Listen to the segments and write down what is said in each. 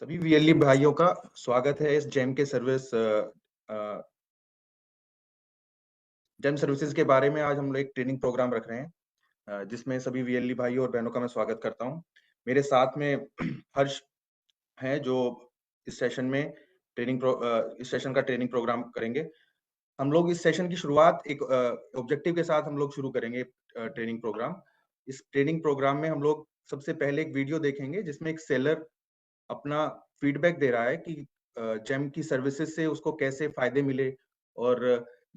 सभी वीएलई भाइयों का स्वागत है इस जेम सर्विसेज के बारे में। आज हम लोग एक ट्रेनिंग प्रोग्राम रख रहे हैं जिसमें सभी वीएलई भाइयों और बहनों का मैं स्वागत करता हूं। मेरे साथ में हर्ष हैं जो इस सेशन में इस सेशन का ट्रेनिंग प्रोग्राम करेंगे। हम लोग इस सेशन की शुरुआत एक ऑब्जेक्टिव के साथ हम लोग शुरू करेंगे ट्रेनिंग प्रोग्राम। इस ट्रेनिंग प्रोग्राम में हम लोग सबसे पहले एक वीडियो देखेंगे जिसमें एक सेलर अपना फीडबैक दे रहा है कि जेम की सर्विसेज से उसको कैसे फायदे मिले और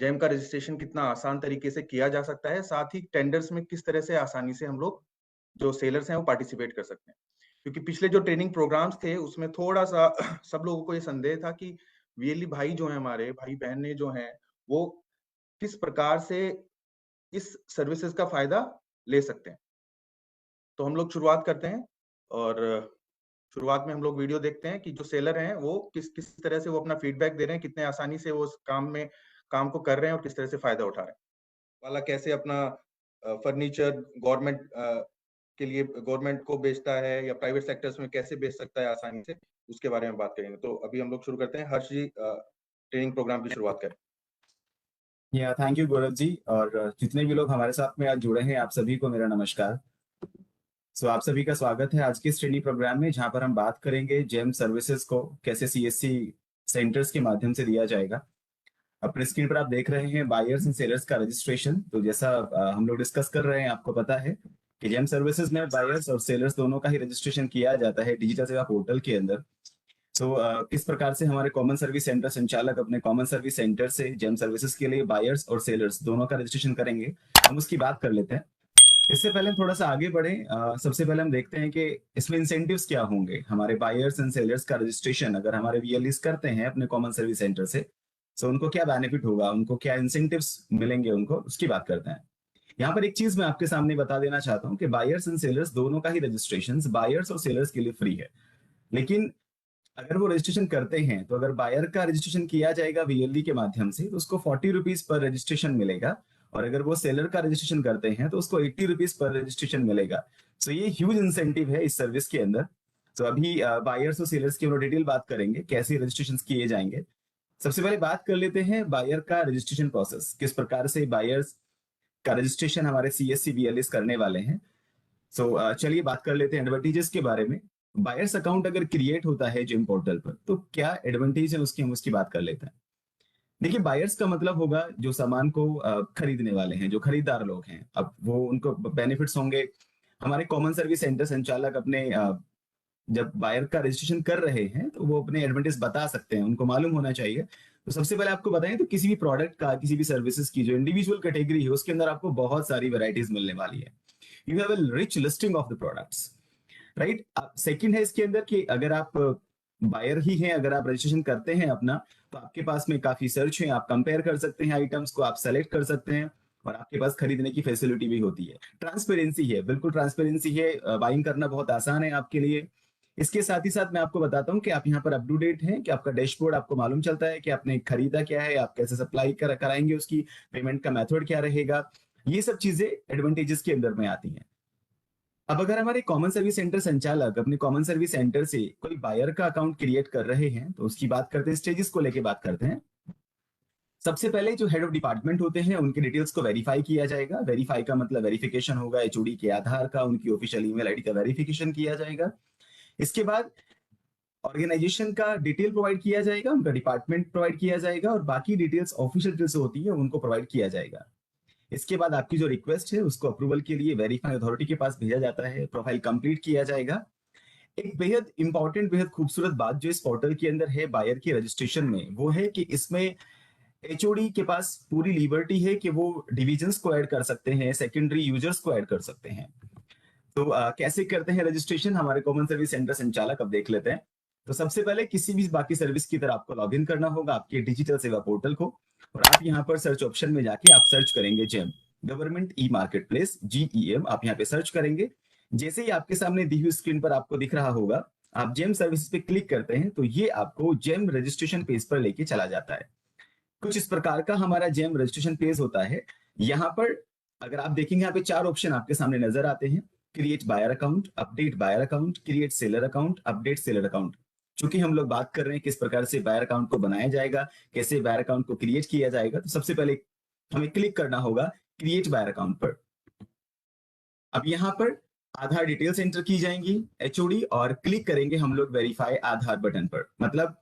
जेम का रजिस्ट्रेशन कितना आसान तरीके से किया जा सकता है, साथ ही टेंडर्स में किस तरह से आसानी से हम लोग जो सेलर्स हैं वो पार्टिसिपेट कर सकते हैं। क्योंकि पिछले जो ट्रेनिंग प्रोग्राम्स थे उसमें थोड़ा सा सब लोगों को ये संदेह था कि वीएलई भाई जो है, हमारे भाई बहने जो हैं, वो किस प्रकार से इस सर्विसेज का फायदा ले सकते हैं। तो हम लोग शुरुआत करते हैं और शुरुआत में हम लोग वीडियो देखते हैं कि जो सेलर हैं वो किस किस तरह से वो अपना फीडबैक दे रहे हैं, कितने आसानी से वो उस काम को कर रहे हैं और किस तरह से फायदा उठा रहे हैं। वाला कैसे अपना फर्नीचर के लिए गवर्नमेंट को बेचता है या प्राइवेट सेक्टर्स में कैसे बेच सकता है आसानी से, उसके बारे में बात करेंगे। तो अभी हम लोग शुरू करते हैं। हर्ष जी ट्रेनिंग प्रोग्राम की शुरुआत करें। Thank you Gaurav ji. और जितने भी लोग हमारे साथ में आज जुड़े हैं, आप सभी को मेरा नमस्कार। आप सभी का स्वागत है आज के इस ट्रेनिंग प्रोग्राम में, जहां पर हम बात करेंगे जेम सर्विसेज को कैसे सीएससी सेंटर्स के माध्यम से दिया जाएगा। अपने स्क्रीन पर आप देख रहे हैं बायर्स एंड सेलर्स का रजिस्ट्रेशन। तो जैसा हम लोग डिस्कस कर रहे हैं, आपको पता है कि जेम सर्विसेज में बायर्स और सेलर्स दोनों का ही रजिस्ट्रेशन किया जाता है डिजिटल सेवा पोर्टल के अंदर। किस प्रकार से हमारे कॉमन सर्विस सेंटर संचालक अपने कॉमन सर्विस सेंटर से जेम सर्विसेज के लिए बायर्स और सेलर्स दोनों का रजिस्ट्रेशन करेंगे, हम उसकी बात कर लेते हैं। इससे पहले हम थोड़ा सा आगे बढ़े। सबसे पहले हम देखते हैं कि इसमें इंसेंटिव्स क्या होंगे। हमारे बायर्स एंड सेलर्स का रजिस्ट्रेशन अगर हमारे वीएलईस करते हैं अपने कॉमन सर्विस सेंटर से, तो उनको क्या बेनिफिट होगा, उनको क्या इंसेंटिव्स मिलेंगे, उनको उसकी बात करते हैं। यहाँ पर एक चीज मैं आपके सामने बता देना चाहता हूँ कि बायर्स एंड सेलर्स दोनों का ही रजिस्ट्रेशन बायर्स और सेलर्स के लिए फ्री है। लेकिन अगर वो रजिस्ट्रेशन करते हैं, तो अगर बायर का रजिस्ट्रेशन किया जाएगा वीएलई के माध्यम से, तो उसको 40 रुपीज पर रजिस्ट्रेशन मिलेगा। और अगर वो सेलर का रजिस्ट्रेशन करते हैं तो उसको 80 रुपीज पर रजिस्ट्रेशन मिलेगा। ये ह्यूज इंसेंटिव है इस सर्विस के अंदर। अभी बायर्स और सेलर्स की हम डिटेल बात करेंगे कैसे रजिस्ट्रेशन किए जाएंगे। सबसे पहले बात कर लेते हैं बायर का रजिस्ट्रेशन प्रोसेस, किस प्रकार से बायर्स का रजिस्ट्रेशन हमारे सीएससी वीएलईस करने वाले हैं। चलिए बात कर लेते हैं एडवांटेजेस के बारे में। बायर्स अकाउंट अगर क्रिएट होता है जिम पोर्टल पर, तो क्या एडवांटेज है उसकी, हम उसकी बात कर लेते हैं। देखिए, बायर्स का मतलब होगा जो सामान को खरीदने वाले हैं, जो खरीदार लोग हैं। अब वो उनको बेनिफिट्स होंगे। हमारे कॉमन सर्विस सेंटर संचालक अपने जब बायर का रजिस्ट्रेशन कर रहे हैं तो वो अपने एडवांटेज बता सकते हैं, उनको मालूम होना चाहिए। तो सबसे पहले आपको बताएं तो किसी भी प्रोडक्ट का, किसी भी सर्विसेज की जो इंडिविजुअल कैटेगरी है, उसके अंदर आपको बहुत सारी वैरायटीज मिलने वाली है। You have a rich listing of the products, right. Second है इसके अंदर कि अगर आप बायर ही हैं, अगर आप रजिस्ट्रेशन करते हैं अपना, तो आपके पास में काफी सर्च है, आप कंपेयर कर सकते हैं आइटम्स को, आप सेलेक्ट कर सकते हैं, और आपके पास खरीदने की फैसिलिटी भी होती है। ट्रांसपेरेंसी है, बिल्कुल ट्रांसपेरेंसी है, बाइंग करना बहुत आसान है आपके लिए। इसके साथ ही साथ मैं आपको बताता हूँ कि आप यहाँ पर अप टू डेट हैं, कि आपका डैशबोर्ड आपको मालूम चलता है कि आपने खरीदा क्या है, आप कैसे सप्लाई कराएंगे, उसकी पेमेंट का मेथड क्या रहेगा। ये सब चीजें एडवांटेजेस के अंदर में आती हैं। अब अगर हमारे कॉमन सर्विस सेंटर संचालक अपने कॉमन सर्विस सेंटर से कोई बायर का अकाउंट क्रिएट कर रहे हैं, तो उसकी बात करते हैं, स्टेजेस को लेके बात करते हैं। सबसे पहले जो हेड ऑफ डिपार्टमेंट होते हैं उनके डिटेल्स को वेरीफाई किया जाएगा। वेरीफाई का मतलब वेरिफिकेशन होगा, एचओडी के आधार का, उनकी ऑफिशियल ईमेल आईडी का वेरिफिकेशन किया जाएगा। इसके बाद ऑर्गेनाइजेशन का डिटेल प्रोवाइड किया जाएगा, उनका डिपार्टमेंट प्रोवाइड किया जाएगा, और बाकी डिटेल्स ऑफिशियल डिटेल्स होती है उनको प्रोवाइड किया जाएगा। इसके बाद आपकी जो रिक्वेस्ट है उसको अप्रूवल के लिए वेरीफाई अथॉरिटी के पास भेजा जाता है, प्रोफाइल कंप्लीट किया जाएगा। एक बेहद इंपॉर्टेंट, बेहद खूबसूरत बात जो इस पोर्टल के अंदर है बायर की रजिस्ट्रेशन में, वो है कि इसमें एचओडी के पास पूरी लिबर्टी है कि वो डिविजन्स को ऐड कर सकते हैं, सेकेंडरी यूजर्स को ऐड कर सकते हैं। कैसे करते हैं रजिस्ट्रेशन हमारे कॉमन सर्विस सेंटर संचालक, अब देख लेते हैं। तो सबसे पहले किसी भी बाकी सर्विस की तरह आपको लॉगिन करना होगा आपके डिजिटल सेवा पोर्टल को, और आप यहाँ पर सर्च ऑप्शन में जाके आप सर्च करेंगे GeM government e market place, GEM, आप यहाँ पे सर्च करेंगे। जैसे ही आपके सामने दी हुई स्क्रीन पर आपको दिख रहा होगा, आप जेम सर्विस पे क्लिक करते हैं तो ये आपको जेम रजिस्ट्रेशन पेज पर लेके चला जाता है। कुछ इस प्रकार का हमारा जेम रजिस्ट्रेशन पेज होता है। यहाँ पर अगर आप देखेंगे, यहाँ पे 4 ऑप्शन आपके सामने नजर आते हैं। Create buyer account, update buyer account, create seller account, update seller account. चूंकि हम लोग बात कर रहे हैं किस प्रकार से बायर अकाउंट को बनाया जाएगा, कैसे बायर अकाउंट को क्रिएट किया जाएगा, तो सबसे पहले हमें क्लिक करना होगा क्रिएट बायर अकाउंट पर। अब यहाँ पर आधार डिटेल्स एंटर की जाएंगी एचओडी, और क्लिक करेंगे हम लोग वेरीफाई आधार बटन पर। मतलब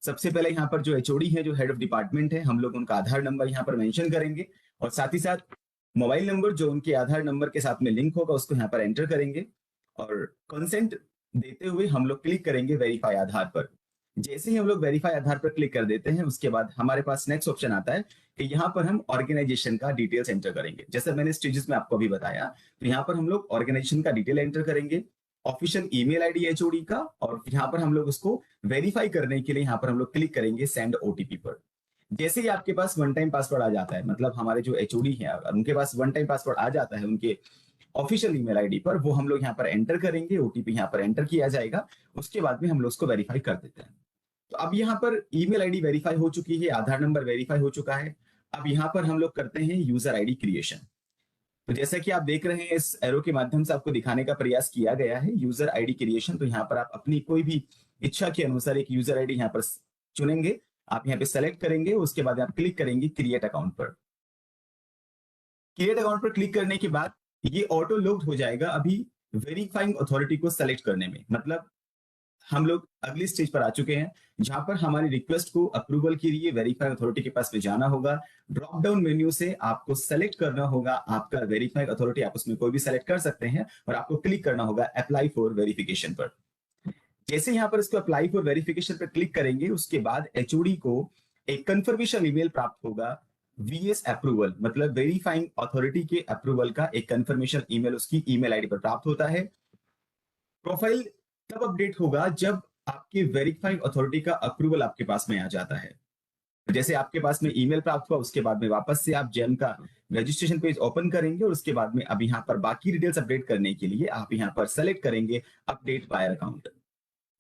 सबसे पहले यहाँ पर जो एचओडी है, जो हेड ऑफ डिपार्टमेंट है, हम लोग उनका आधार नंबर यहाँ पर मेंशन करेंगे, और साथ ही साथ मोबाइल नंबर जो उनके आधार नंबर के साथ में लिंक होगा उसको यहाँ पर एंटर करेंगे, और कंसेंट देते हुए हम लोग क्लिक करेंगे वेरीफाई आधार पर। जैसे ही हम लोग वेरीफाई आधार पर क्लिक कर देते हैं, उसके बाद हमारे पास नेक्स्ट ऑप्शन आता है कि यहाँ पर हम ऑर्गेनाइजेशन का डिटेल्स एंटर करेंगे। जैसे मैंने स्टेजेस में आपको अभी बताया, तो यहाँ पर हम लोग ऑर्गेनाइजेशन का डिटेल एंटर करेंगे, ऑफिशियल ईमेल आईडी एचओडी का, और यहाँ पर हम लोग उसको वेरीफाई करने के लिए यहाँ पर हम लोग क्लिक करेंगे सेंड ओटीपी पर। जैसे ही आपके पास वन टाइम पासवर्ड आ जाता है, मतलब हमारे जो एचओडी है उनके पास वन टाइम पासवर्ड आ जाता है उनके ऑफिशियल ईमेल आईडी पर, वो हम लोग यहाँ पर एंटर करेंगे, ओटीपी यहाँ पर एंटर किया जाएगा, उसके बाद में हम लोग उसको वेरीफाई कर देते हैं। तो अब यहाँ पर ईमेल आईडी वेरीफाई हो चुकी है, आधार नंबर वेरीफाई हो चुका है। अब यहाँ पर हम लोग करते हैं यूजर आईडी क्रिएशन। तो जैसा कि आप देख रहे हैं, इस एरो के माध्यम से आपको दिखाने का प्रयास किया गया है यूजर आईडी क्रिएशन। तो यहाँ पर आप अपनी कोई भी इच्छा के अनुसार एक यूजर आईडी यहाँ पर चुनेंगे, आप यहाँ पे सेलेक्ट करेंगे, उसके बाद आप क्लिक करेंगे क्रिएट अकाउंट पर। क्रिएट अकाउंट पर क्लिक करने के बाद ये ऑटो लॉग्ड हो जाएगा अभी वेरीफाइंग अथॉरिटी को सेलेक्ट करने में। मतलब हम लोग अगली स्टेज पर आ चुके हैं, जहां पर हमारी रिक्वेस्ट को अप्रूवल के लिए वेरीफाई अथॉरिटी के पास में जाना होगा। ड्रॉप डाउन मेन्यू से आपको सेलेक्ट करना होगा आपका वेरीफाई अथॉरिटी, आप उसमें कोई भी सेलेक्ट कर सकते हैं, और आपको क्लिक करना होगा अप्लाई फॉर वेरिफिकेशन पर। जैसे यहाँ पर इसको अप्लाई फॉर वेरिफिकेशन पर क्लिक करेंगे, उसके बाद एचओडी को एक कंफर्मेशन ईमेल प्राप्त होगा, वीएस अप्रूवल, मतलब वेरीफाइंग अथॉरिटी के अप्रूवल का एक कंफर्मेशन ईमेल उसकी ईमेल आईडी पर प्राप्त होता है। प्रोफाइल तब अपडेट होगा जब आपके वेरीफाइंग अथॉरिटी का अप्रूवल आपके पास में आ जाता है। जैसे आपके पास में ईमेल प्राप्त हुआ, उसके बाद में वापस से आप जेम का रजिस्ट्रेशन पेज ओपन करेंगे, और उसके बाद में अब यहाँ पर बाकी डिटेल्स अपडेट करने के लिए आप यहाँ पर सेलेक्ट करेंगे अपडेट बायर अकाउंट।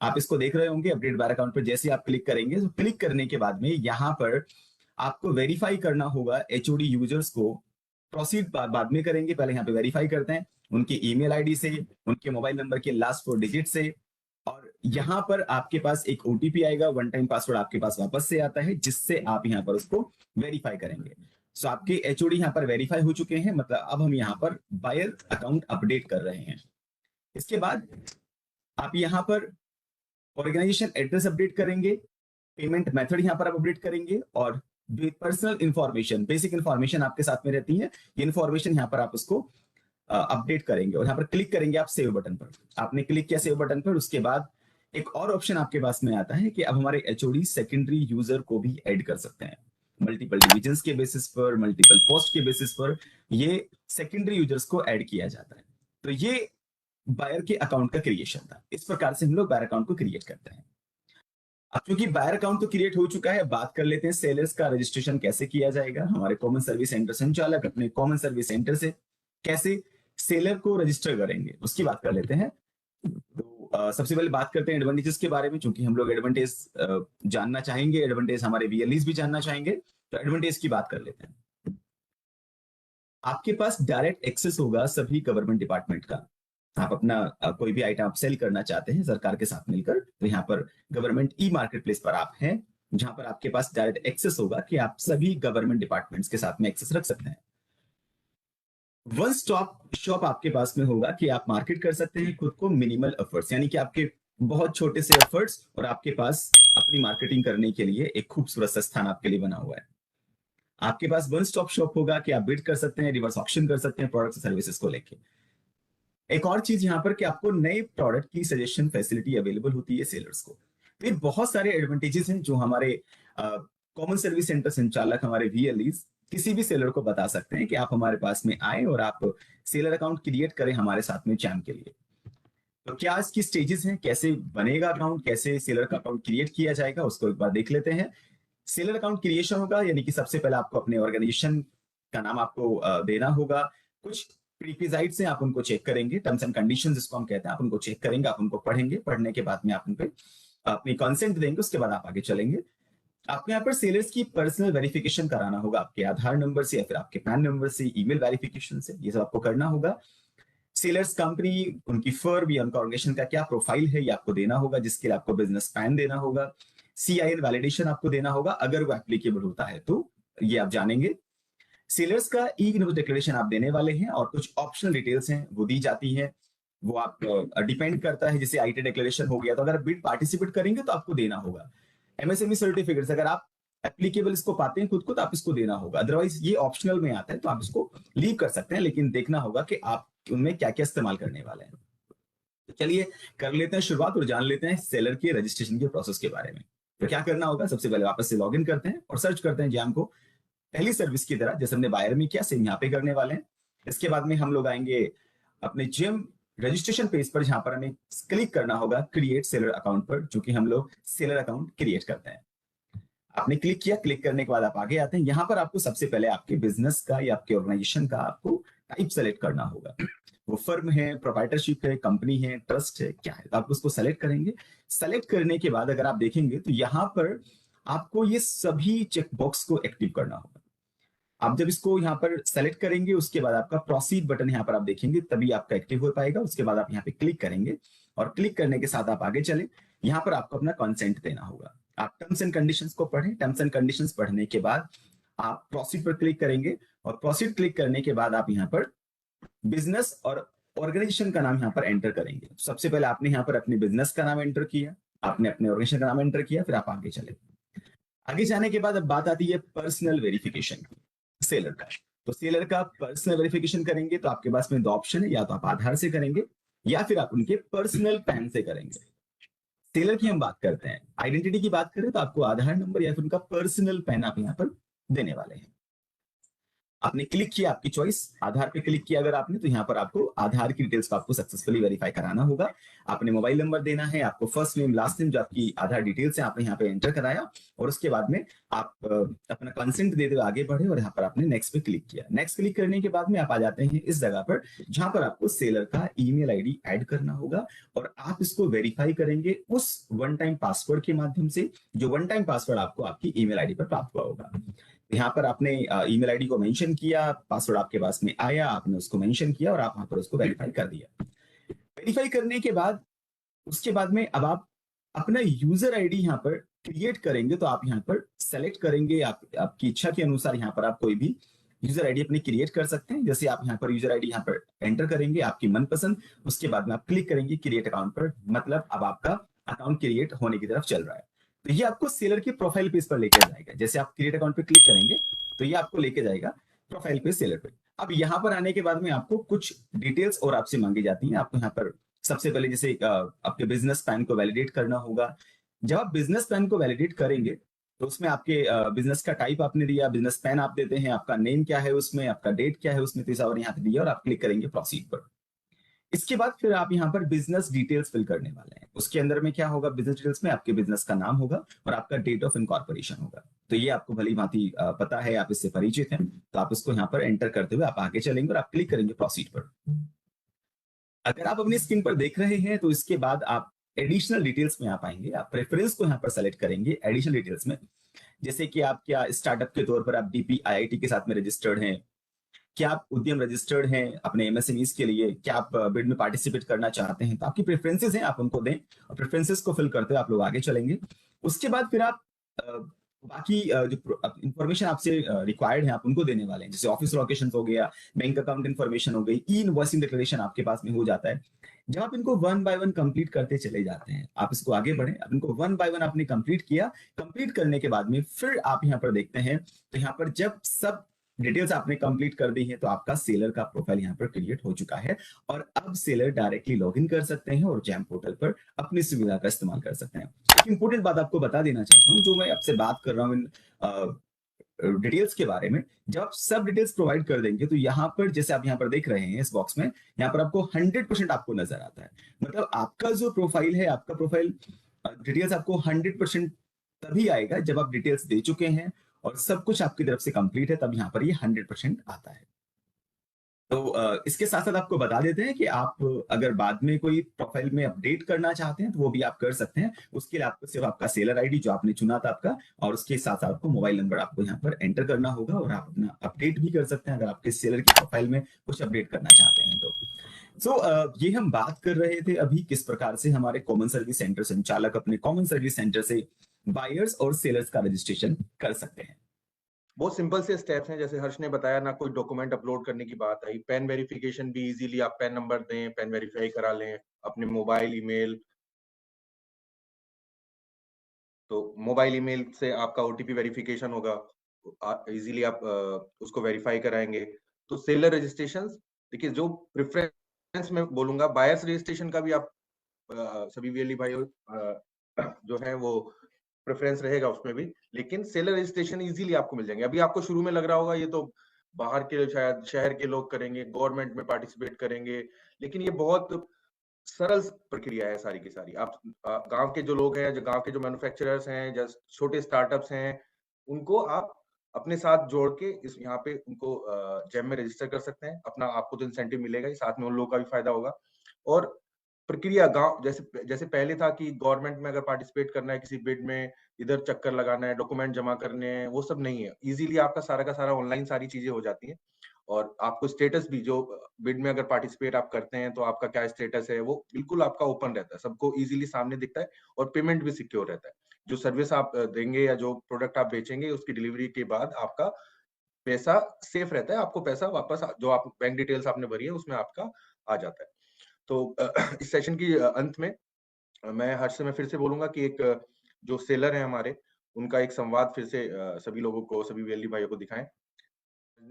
आप इसको देख रहे होंगे, अपडेट बायर अकाउंट पर जैसे आप क्लिक करेंगे, तो क्लिक करने के बाद में यहाँ पर आपको वेरीफाई करना होगा एचओडी यूजर्स को। प्रोसीड बाद में करेंगे, पहले यहाँ पे वेरीफाई करते हैं उनकी ईमेल आईडी से, उनके मोबाइल नंबर के लास्ट 4 डिजिट से, और यहाँ पर आपके पास एक ओटीपी आएगा, वन टाइम पासवर्ड आपके पास वापस से आता है, जिससे आप यहाँ पर उसको वेरीफाई करेंगे। सो आपके एचओडी यहाँ पर वेरीफाई हो चुके हैं, मतलब अब हम यहाँ पर बायर अकाउंट अपडेट कर रहे हैं। इसके बाद आप यहाँ पर ऑर्गेनाइजेशन एड्रेस अपडेट करेंगे, पेमेंट मेथड यहाँ पर आप अपडेट करेंगे, और पर्सनल इंफॉर्मेशन, बेसिक इंफॉर्मेशन आपके साथ में रहती है, ये इंफॉर्मेशन यहाँ पर आप उसको अपडेट करेंगे, और यहाँ पर क्लिक करेंगे आप सेव बटन पर। आपने क्लिक किया सेव बटन पर, उसके बाद एक और ऑप्शन आपके पास में आता है कि अब हमारे एचओडी सेकेंडरी यूजर को भी ऐड कर सकते हैं। मल्टीपल डिविजन्स के बेसिस पर, मल्टीपल पोस्ट के बेसिस पर ये सेकेंडरी यूजर्स को ऐड किया जाता है। तो ये बायर के अकाउंट का क्रिएशन था। इस प्रकार से हम लोग बायर अकाउंट को क्रिएट करते हैं। अब क्योंकि बायर अकाउंट तो क्रिएट हो चुका है, बात कर लेते हैं सेलर्स का रजिस्ट्रेशन कैसे किया जाएगा। हमारे कॉमन सर्विस सेंटर संचालक अपने कॉमन सर्विस सेंटर से कैसे सेलर को रजिस्टर करेंगे, उसकी बात कर लेते हैं। तो सबसे पहले बात करते हैं एडवांटेजेस के बारे में, क्योंकि हम लोग एडवांटेज जानना चाहेंगे, एडवांटेज हमारे वीएलईज भी जानना चाहेंगे। तो एडवांटेज की बात कर लेते हैं। आपके पास डायरेक्ट एक्सेस होगा सभी गवर्नमेंट डिपार्टमेंट का। आप अपना कोई भी आइटम आप सेल करना चाहते हैं सरकार के साथ मिलकर, तो यहाँ पर गवर्नमेंट ई मार्केट प्लेस पर आप हैं, जहां पर आपके पास डायरेक्ट एक्सेस होगा कि आप सभी गवर्नमेंट डिपार्टमेंट्स के साथ में एक्सेस रख सकते हैं। वन स्टॉप शॉप आपके पास में होगा कि आप मार्केट कर सकते हैं खुद को मिनिमल एफर्ट्स, यानी कि आपके बहुत छोटे से एफर्ट्स और आपके पास अपनी मार्केटिंग करने के लिए एक खूबसूरत सा स्थान आपके लिए बना हुआ है। आपके पास वन स्टॉप शॉप होगा कि आप बिड कर सकते हैं, रिवर्स ऑक्शन कर सकते हैं प्रोडक्ट्स सर्विसेज को लेके। एक और चीज यहाँ पर कि आपको नए प्रोडक्ट की सजेशन फैसिलिटी अवेलेबल होती है सेलर्स को। तो ये बहुत सारे एडवांटेजेस हैं जो हमारे कॉमन सर्विस सेंटर संचालक, हमारे वीएलईज किसी भी सेलर को बता सकते हैं कि आप हमारे पास में आए और आप सेलर अकाउंट क्रिएट करें हमारे साथ में चैम के लिए। तो क्या इसकी स्टेजेस हैं, कैसे बनेगा अकाउंट, कैसे सेलर का अकाउंट क्रिएट किया जाएगा, उसको एक बार देख लेते हैं। सेलर अकाउंट क्रिएशन होगा, यानी कि सबसे पहले आपको अपने ऑर्गेनाइजेशन का नाम आपको देना होगा। कुछ प्रीरिक्विजिट्स हैं, आप उनको चेक करेंगे, टर्म्स एंड कंडीशंस जिसको हम कहते हैं, आप उनको चेक करेंगे, आप उनको पढ़ेंगे, पढ़ने के बाद में आप उन पे अपनी कंसेंट देंगे, उसके बाद आप आगे चलेंगे। आपको यहाँ पर सेलर्स की पर्सनल वेरिफिकेशन कराना होगा, आपके आधार नंबर से या फिर आपके पैन नंबर से, ईमेल वेरिफिकेशन से, ये सब आपको करना होगा। सेलर्स कंपनी, उनकी फर्म या उनका ऑर्गेनाइजेशन का क्या प्रोफाइल है ये आपको देना होगा, जिसके लिए आपको बिजनेस प्लान देना होगा, CIN वैलिडेशन आपको देना होगा अगर वो एप्लीकेबल होता है तो, ये आप जानेंगे। सेलर्स का ई इनवॉइस डिक्लेरेशन आप देने वाले हैं और कुछ ऑप्शनल डिटेल्स हैं वो दी जाती है, वो आप डिपेंड करता है, जैसे IT डिक्लेरेशन हो गया तो अगर आप बिड पार्टिसिपेट करेंगे तो आपको देना होगा। MSME सर्टिफिकेट्स अगर आप एप्लीकेबल इसको पाते हैं खुद को तो आप इसको देना होगा, अदरवाइज ये ऑप्शनल में आता है तो आप इसको लीव कर सकते हैं, लेकिन देखना होगा कि आप उनमें क्या क्या इस्तेमाल करने वाले हैं। तो चलिए कर लेते हैं शुरुआत और जान लेते हैं सेलर के रजिस्ट्रेशन के प्रोसेस के बारे में। तो क्या करना होगा, सबसे पहले वापस से लॉग इन करते हैं और सर्च करते हैं जैम को, पहली सर्विस की तरह जैसे हमने बायर में किया सेम यहाँ पे करने वाले हैं। इसके बाद में हम लोग आएंगे अपने जेम रजिस्ट्रेशन पेज पर, जहां पर हमें क्लिक करना होगा क्रिएट सेलर अकाउंट पर, जो कि हम लोग सेलर अकाउंट क्रिएट करते हैं। आपने क्लिक किया, क्लिक करने के बाद आप आगे आते हैं, यहाँ पर आपको सबसे पहले आपके बिजनेस का या आपके ऑर्गेनाइजेशन का आपको टाइप सेलेक्ट करना होगा, वो फर्म है, प्रोप्राइटरशिप है, कंपनी है, ट्रस्ट है, क्या है, तो आप उसको सेलेक्ट करेंगे। सेलेक्ट करने के बाद अगर आप देखेंगे तो यहाँ पर आपको ये सभी चेकबॉक्स को एक्टिव करना होगा। आप जब इसको यहाँ पर सेलेक्ट करेंगे उसके बाद आपका प्रोसीड बटन यहाँ पर आप देखेंगे, तभी आपका एक्टिव हो पाएगा। उसके बाद आप यहाँ पे क्लिक करेंगे और क्लिक करने के साथ आप आगे चले, यहाँ पर आपको अपना कंसेंट देना होगा। आप टर्म्स एंड कंडीशंस को पढ़ें, टर्म्स एंड कंडीशंस पढ़ने के बाद आप प्रोसीड पर क्लिक करेंगे और प्रोसीड क्लिक करने के बाद आप यहाँ पर बिजनेस और ऑर्गेनाइजेशन का नाम यहाँ पर एंटर करेंगे। सबसे पहले आपने यहाँ पर अपने बिजनेस का नाम एंटर किया, आपने अपने ऑर्गेनाइजेशन का नाम एंटर किया, फिर आप आगे चले। आगे जाने के बाद अब बात आती है पर्सनल वेरिफिकेशन की सेलर का। तो सेलर का पर्सनल वेरिफिकेशन करेंगे तो आपके पास में दो ऑप्शन है, या तो आप आधार से करेंगे या फिर आप उनके पर्सनल पैन से करेंगे। सेलर की हम बात करते हैं, आइडेंटिटी की बात करें तो आपको आधार नंबर या फिर उनका पर्सनल पैन आप यहाँ पर देने वाले हैं। आपने क्लिक किया, आपकी चॉइस, आधार पे क्लिक किया अगर आपने तो यहाँ पर आपको आधार की डिटेल्स को आपको सक्सेसफुली वेरीफाई कराना होगा। आपने मोबाइल नंबर देना है, आपको फर्स्ट नेम लास्ट नेम जो आपकी आधार डिटेल्स है आपने यहाँ पे एंटर कराया और उसके बाद में आप अपना कंसेंट देते हुए आगे बढ़े और यहाँ पर आपने नेक्स्ट पे क्लिक किया। नेक्स्ट क्लिक करने के बाद में आप आ जाते हैं इस जगह पर जहां पर आपको सेलर का ईमेल आईडी ऐड करना होगा और आप इसको वेरीफाई करेंगे उस वन टाइम पासवर्ड के माध्यम से, जो वन टाइम पासवर्ड आपको आपकी ईमेल आईडी पर प्राप्त हुआ होगा। यहाँ पर आपने ईमेल आईडी को मेंशन किया, पासवर्ड आपके पास में आया, आपने उसको मेंशन किया और आप वहां पर उसको वेरीफाई कर दिया। वेरीफाई करने के बाद उसके बाद में अब आप अपना यूजर आईडी यहाँ पर क्रिएट करेंगे, तो आप यहाँ पर सेलेक्ट करेंगे, आपकी इच्छा के अनुसार यहाँ पर आप कोई भी यूजर आईडी अपनी क्रिएट कर सकते हैं। जैसे आप यहाँ पर यूजर आईडी यहाँ पर एंटर करेंगे आपकी मनपसंद, उसके बाद में आप क्लिक करेंगे क्रिएट अकाउंट पर, मतलब अब आपका अकाउंट क्रिएट होने की तरफ चल रहा है। तो ये आपको सेलर के प्रोफाइल पेज पर लेकर जाएगा। जैसे आप क्रिएट अकाउंट पे क्लिक करेंगे तो ये आपको लेके जाएगा प्रोफाइल पे, सेलर पे। अब यहाँ पर आने के बाद में आपको कुछ डिटेल्स और आपसे मांगी जाती हैं। आपको यहाँ पर सबसे पहले जैसे आपके बिजनेस प्लान को वैलिडेट करना होगा। जब आप बिजनेस प्लान को वैलिडेट करेंगे तो उसमें आपके बिजनेस का टाइप आपने दिया, बिजनेस प्लान आप देते हैं, आपका नेम क्या है उसमें, आपका डेट क्या है उसमें, तो यहाँ पे दिया और आप क्लिक करेंगे प्रोसीड पर। इसके बाद फिर आप यहाँ पर बिजनेस डिटेल्स फिल करने वाले हैं। उसके अंदर में क्या होगा, बिजनेस डिटेल्स में आपके बिजनेस का नाम होगा और आपका डेट ऑफ इनकॉर्पोरेशन होगा। तो ये आपको भली भांति पता है, आप इससे परिचित हैं, तो आप इसको यहाँ पर एंटर करते हुए आप आगे चलेंगे और आप क्लिक करेंगे प्रोसीड पर। अगर आप अपनी स्क्रीन पर देख रहे हैं तो इसके बाद आप एडिशनल डिटेल्स में आप आएंगे, आप प्रेफरेंस को यहाँ पर सेलेक्ट करेंगे एडिशनल डिटेल्स में, जैसे कि आप क्या स्टार्टअप के तौर पर आप DPIIT के साथ में रजिस्टर्ड हैं, क्या आप उद्यम रजिस्टर्ड हैं अपने MSMEs के लिए, क्या आप बिड में पार्टिसिपेट करना चाहते हैं, तो आपकी प्रेफरेंसेस हैं, आप उनको दें और प्रेफरेंसेस को फिल करते हुए आप लोग आगे चलेंगे। उसके बाद फिर आप बाकी जो इंफॉर्मेशन आपसे रिक्वायर्ड है आप उनको देने वाले हैं, जैसे ऑफिस लोकेशन हो गया, बैंक अकाउंट इन्फॉर्मेशन हो गई, ई इनवॉइसिंग डिक्लेरेशन आपके पास में हो जाता है। जब आप इनको वन बाय वन कंप्लीट करते चले जाते हैं, आप इसको आगे बढ़े, अब इनको वन बाय वन आपने कंप्लीट किया, कंप्लीट करने के बाद में फिर आप यहाँ पर देखते हैं तो यहाँ पर जब सब डिटेल्स आपने कंप्लीट कर दी है तो आपका सेलर का प्रोफाइल यहाँ पर क्रिएट हो चुका है और अब सेलर डायरेक्टली लॉगिन कर सकते हैं और जैम पोर्टल पर अपनी सुविधा का इस्तेमाल कर सकते हैं। एक इंपॉर्टेंट बात आपको बता देना चाहता हूँ, जो मैं आपसे बात कर रहा हूँ इन डिटेल्स के बारे में, जब आप सब डिटेल्स प्रोवाइड कर देंगे तो यहाँ पर जैसे आप यहाँ पर देख रहे हैं इस बॉक्स में, यहाँ पर आपको 100% आपको नजर आता है। मतलब आपका जो प्रोफाइल है, आपका प्रोफाइल डिटेल्स आपको 100% तभी आएगा जब आप डिटेल्स दे चुके हैं और सब कुछ आपकी तरफ से कंप्लीट है, तब यहाँ पर ये 100% आता है। तो इसके साथ साथ आपको बता देते हैं कि आप अगर बाद में कोई प्रोफाइल में अपडेट करना चाहते हैं तो वो भी आप कर सकते हैं। उसके लिए आपको सिर्फ आपका सेलर आईडी जो आपने चुना था आपका, और उसके साथ साथ आपको मोबाइल नंबर आपको यहाँ पर एंटर करना होगा और आप अपना अपडेट भी कर सकते हैं अगर आपके सेलर की प्रोफाइल में कुछ अपडेट करना चाहते हैं तो। ये हम बात कर रहे थे अभी किस प्रकार से हमारे कॉमन सर्विस सेंटर संचालक अपने कॉमन सर्विस सेंटर से बायर्स और सेलर्स का रजिस्ट्रेशन कर सकते हैं। बहुत सिंपल से स्टेप्स हैं, जैसे हर्ष ने बताया ना, कोई डॉक्यूमेंट अपलोड करने की बात आई, पैन वेरिफिकेशन भी इजीली आप पैन नंबर दें, पैन वेरीफाई करा लें अपने मोबाइल ईमेल, तो मोबाइल ईमेल से आपका ओटीपी वेरिफिकेशन होगा, इजीली आप उसको वेरीफाई कराएंगे। तो सेलर रजिस्ट्रेशन, देखिए जो प्रेफरेंस में बोलूंगा, बायर्स रजिस्ट्रेशन का भी आप सभी वीएलई भाई जो है वो प्रेफरेंस रहेगा उसमें भी, लेकिन सेलर रजिस्ट्रेशन इजीली आपको मिल जाएंगे। अभी आपको शुरू में लग रहा होगा ये तो बाहर के शायद शहर के लोग करेंगे, गवर्नमेंट में पार्टिसिपेट करेंगे, लेकिन ये बहुत सरल प्रक्रिया है सारी की सारी। आप गांव के जो लोग हैं, जो गांव के जो मैन्युफैक्चरर्स हैं, जो छोटे स्टार्टअप्स हैं, उनको आप अपने साथ जोड़ के इस यहाँ पे उनको जेम में रजिस्टर कर सकते हैं। अपना आपको तो इंसेंटिव मिलेगा ही, साथ में उन लोगों का भी फायदा होगा। और प्रक्रिया गांव जैसे जैसे पहले था कि गवर्नमेंट में अगर पार्टिसिपेट करना है किसी बिड में, इधर चक्कर लगाना है, डॉक्यूमेंट जमा करने हैं, वो सब नहीं है। इजीली आपका सारा का सारा ऑनलाइन सारी चीजें हो जाती हैं। और आपको स्टेटस भी, जो बिड में अगर पार्टिसिपेट आप करते हैं तो आपका क्या स्टेटस है, वो बिल्कुल आपका ओपन रहता है, सबको इजीली सामने दिखता है, और पेमेंट भी सिक्योर रहता है। जो सर्विस आप देंगे या जो प्रोडक्ट आप बेचेंगे, उसकी डिलीवरी के बाद आपका पैसा सेफ रहता है, आपको पैसा वापस जो आप बैंक डिटेल्स आपने भरी है उसमें आपका आ जाता है। तो इस सेशन की अंत में मैं हर्ष से मैं फिर से बोलूंगा कि एक जो सेलर है हमारे, उनका एक संवाद फिर से सभी लोगों को, सभी वीएलई भाइयों को दिखाएं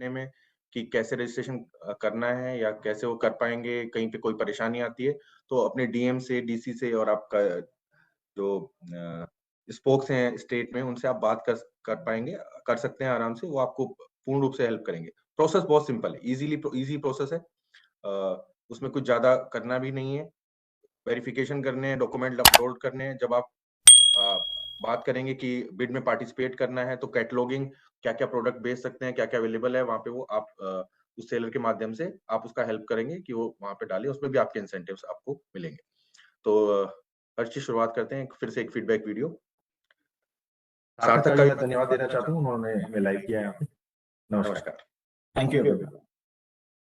में कि कैसे रजिस्ट्रेशन करना है या कैसे वो कर पाएंगे, कहीं पे कोई परेशानी आती है तो अपने डीएम से, डीसी से, और आपका जो स्पोक्स हैं स्टेट में, उनसे आप बात कर पाएंगे, कर सकते हैं आराम से, वो आपको पूर्ण रूप से हेल्प करेंगे। प्रोसेस बहुत सिंपल है, इजी प्रोसेस है, उसमें कुछ ज्यादा करना भी नहीं है। वेरिफिकेशन करने हैं, डॉक्यूमेंट अपलोड करने हैं। जब आप बात करेंगे कि बिड में पार्टिसिपेट करना है, तो कैटलॉगिंग, क्या क्या प्रोडक्ट बेच सकते हैं, क्या क्या अवेलेबल है वहाँ पे, वो आप उस सेलर के माध्यम से आप उसका हेल्प करेंगे कि वो वहाँ पे डाले, उसमें भी आपके इंसेंटिव्स आपको मिलेंगे। तो हर चीज शुरुआत करते हैं फिर से एक फीडबैक वीडियो। सार्थक का भी मैं धन्यवाद देना चाहता हूँ, उन्होंने हमें लाइव किया यहाँ पे। नमस्कार। Thank you.